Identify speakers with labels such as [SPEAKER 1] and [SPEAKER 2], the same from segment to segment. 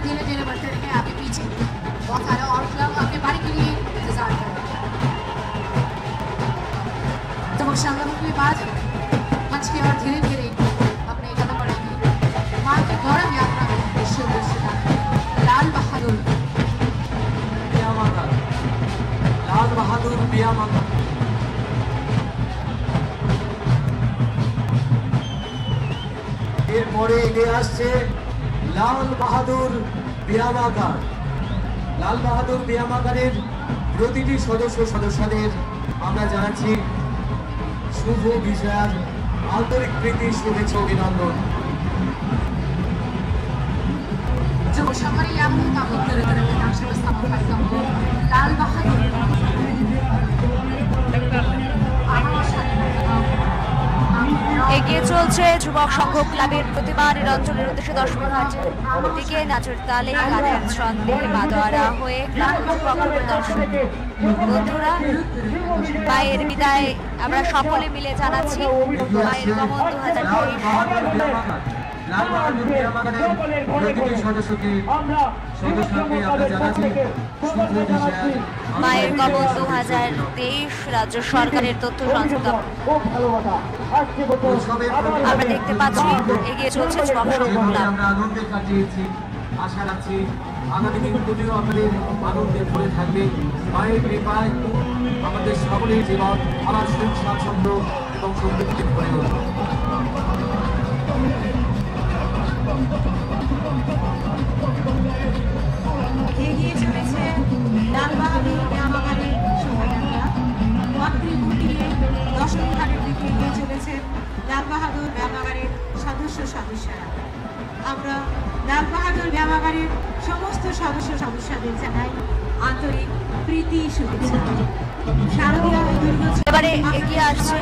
[SPEAKER 1] धीरे धीरे बढ़ते रहेंगे आगे पीछे। बहुत सारे और क्लब आपके बारी के लिए इंतजार कर रहे हैं। तो संगम के बाद मंच की ओर धीरे धीरे अपने कदम बढ़ेंगे। मां की गौरव यात्रा में लाल बहादुर
[SPEAKER 2] लाल बहादुर बियामागा এরপরে এগিয়ে আসছে লাল বাহাদুর বিয়ামাগার। লাল বাহাদুর বিয়ামাগারের প্রতিটি সদস্যদের আমরা জানাচ্ছি শুভ বিজয়ার আন্তরিক প্রীতি শুভেচ্ছা অভিনন্দন।
[SPEAKER 1] लाल बहादुर
[SPEAKER 3] এগিয়ে চলছে যুবক সংঘ ক্লাবের প্রতিমা নিরঞ্জনের উদ্দেশ্যে দর্শনার্থীর দিকে নাচের তালে গানের ছন্দে মাদোয়ারা হয়ে ক্লাব কর্তৃপক্ষের দর্শক বন্ধুরা মায়ের বিদায় আমরা সকলে মিলে জানাচ্ছি মায়ের গমন 2023।
[SPEAKER 2] লাল বাহাদুর বিয়ামাগারের প্রতিটি সদস্যকে আমরা জানাচ্ছি শুভ বিজয়ার
[SPEAKER 3] মায়ের গমন 2023 রাজ্য সরকারের তথ্য সংস্থা। আমরা দেখতে পাচ্ছি এগিয়ে চলছে যুবক সংঘ ক্লাব।
[SPEAKER 2] আমরা আনন্দে কাটিয়েছি, আশা রাখছি আগামী দিনগুলিও আমাদের আনন্দে ভরে থাকবে। মায়ের কৃপায় আমাদের সকলের জীবন আবার সুখ স্বাচ্ছন্দ্য এবং সমৃদ্ধি ভরে উঠবে।
[SPEAKER 4] এগিয়ে চলেছে লাল বাহাদুর বিয়ামাগারের শোভাযাত্রা। মাতৃমূর্তি নিয়ে দশম ঘাটের দিকে এগিয়ে চলেছে লাল বাহাদুর বিয়ামাগারের সদস্যরা। আমরা লাল বাহাদুর বিয়ামাগারের সমস্ত সদস্যদের জানাই আন্তরিক প্রীতি শুভেচ্ছা। শারদীয় দীর্ঘ
[SPEAKER 3] এবারে এগিয়ে আসছে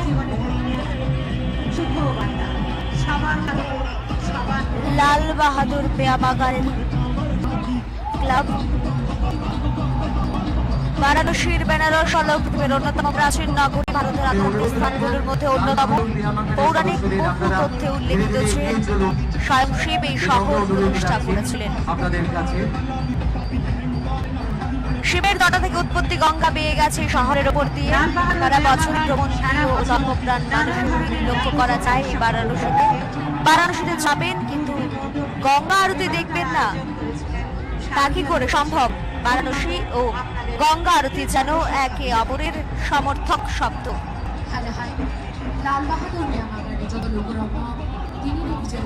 [SPEAKER 4] শুভ বার্তা সবার হাতে সবার
[SPEAKER 3] লাল বাহাদুর বিয়ামাগারের ক্লাব। বারাণসীর বেনারস হল পৃথিবীর অন্যতম প্রাচীন নগরী, ভারতের আধ্যাত্মিক স্থানগুলোর মধ্যে অন্যতম। পৌরাণিক বহু তথ্যে উল্লেখিত যে স্বয়ং শিব এই শহর প্রতিষ্ঠা করেছিলেন। শিবের তটা থেকে উৎপত্তি, গঙ্গা বেয়ে গেছে শহরের ওপর দিয়ে। তারা বছর ভ্রমণ ও ধর্মপ্রাণ মানুষের লক্ষ্য করা যায় এই বারাণসীতে যাবেন কিন্তু গঙ্গা আরতি দেখবেন না, তা কি করে সম্ভব? বারাণসী ও গঙ্গা আরতি যেন একে অপরের সমর্থক শব্দ।
[SPEAKER 1] लाल बहादुर बियामागार जो लोगों তিনি নিজের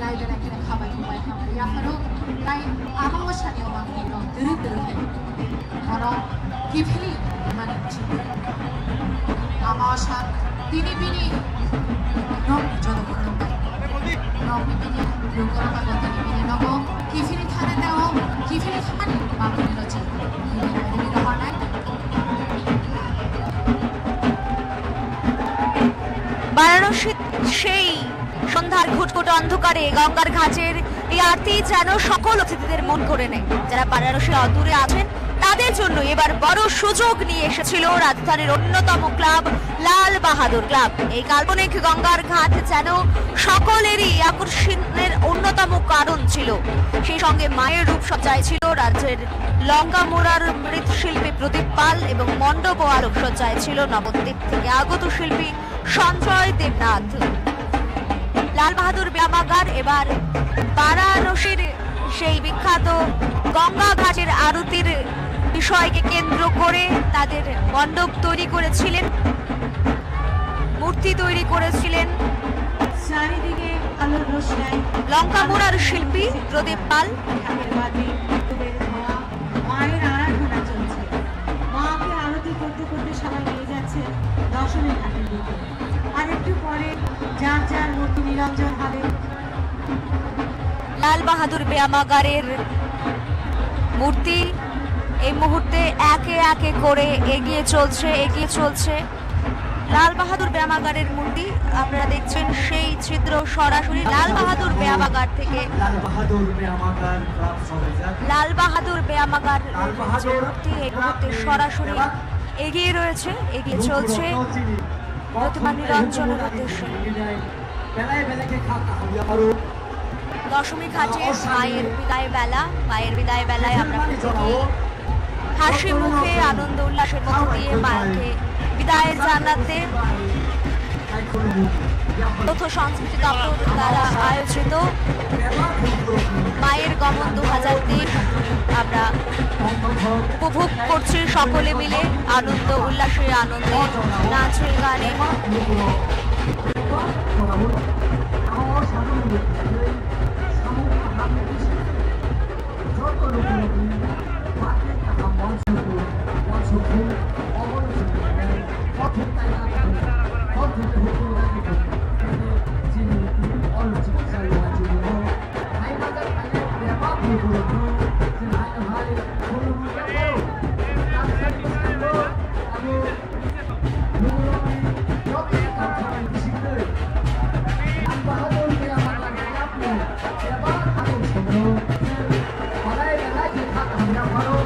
[SPEAKER 1] লাইভের এখানে খাবার উপায় খাবার ইয়াফারও তাই আমার সাথে আমাকে দূরে দূরে ওরা কিফলি মানে আমার সাথে তিনি বিনি নম জনগণ নম বিনি লোকরা কথা তিনি বিনি নব কিফলি খানে দাও কিফলি খান বাবু লজি এই রহমানা
[SPEAKER 3] বারাণসী সেই সন্ধ্যার ঘুটঘুট অন্ধকারে গঙ্গার ঘাটের এই আরতি যেন সকল অতিথিদের মন করে নেয়। যারা বারাণসীর অদূরে আছেন তাদের জন্য এবার বড় সুযোগ নিয়ে এসেছিল রাজধানীর অন্যতম ক্লাব লাল বাহাদুর ক্লাব। এই কাল্পনিক গঙ্গার ঘাট যেন সকলেরই আকর্ষণের অন্যতম কারণ ছিল। সেই সঙ্গে মায়ের রূপসজ্জায় ছিল রাজ্যের লঙ্কামোড়ার মৃৎশিল্পী প্রদীপ পাল এবং মণ্ডপ ও আলোকসজ্জায় ছিল নবদ্বীপ থেকে আগত শিল্পী সঞ্জয় দেবনাথ। লাল বাহাদুর বিয়ামাগার এবার বারাণসীর সেই বিখ্যাত গঙ্গা ঘাটের আরতির বিষয়কে কেন্দ্র করে তাদের মণ্ডপ তৈরি করেছিলেন, মূর্তি তৈরি করেছিলেন
[SPEAKER 4] চারিদিকে আলোর রোশনাই
[SPEAKER 3] লঙ্কামোড়ার শিল্পী প্রদীপ পাল।
[SPEAKER 4] মায়ের আরাধনা চলছে, মাকে আরতি করতে করতে সবাই নিয়ে যাচ্ছে দশমী ঘাটের দিকে। আর একটু পরে যার যার মূর্তি নিরঞ্জন হবে।
[SPEAKER 3] লাল বাহাদুর বিয়ামাগারের মূর্তি এই মুহূর্তে একে একে করে এগিয়ে চলছে। লাল বাহাদুর বিয়ামাগারের মূর্তি আপনারা দেখছেন সেই চিত্র সরাসরি লাল বাহাদুর বিয়ামাগার থেকে। লাল বাহাদুর বিয়ামাগার মূর্তি এই মুহূর্তে সরাসরি এগিয়ে চলছে প্রতিমা নিরঞ্জনের উদ্দেশ্যে। দশমী ঘাটে মায়ের বিদায় বেলায় আমরা প্রত্যেকেই হাসি মুখে আনন্দ উল্লাসের মধ্য দিয়ে মাকে বিদায় জানাতে তথ্য সংস্কৃতি দপ্তর দ্বারা আয়োজিত মায়ের গমন 2023 আমরা উপভোগ করছি সকলে মিলে আনন্দ উল্লাসে আনন্দে নাচে গানে।
[SPEAKER 2] Hãy subscribe cho kênh Ghiền Mì Gõ để không bỏ lỡ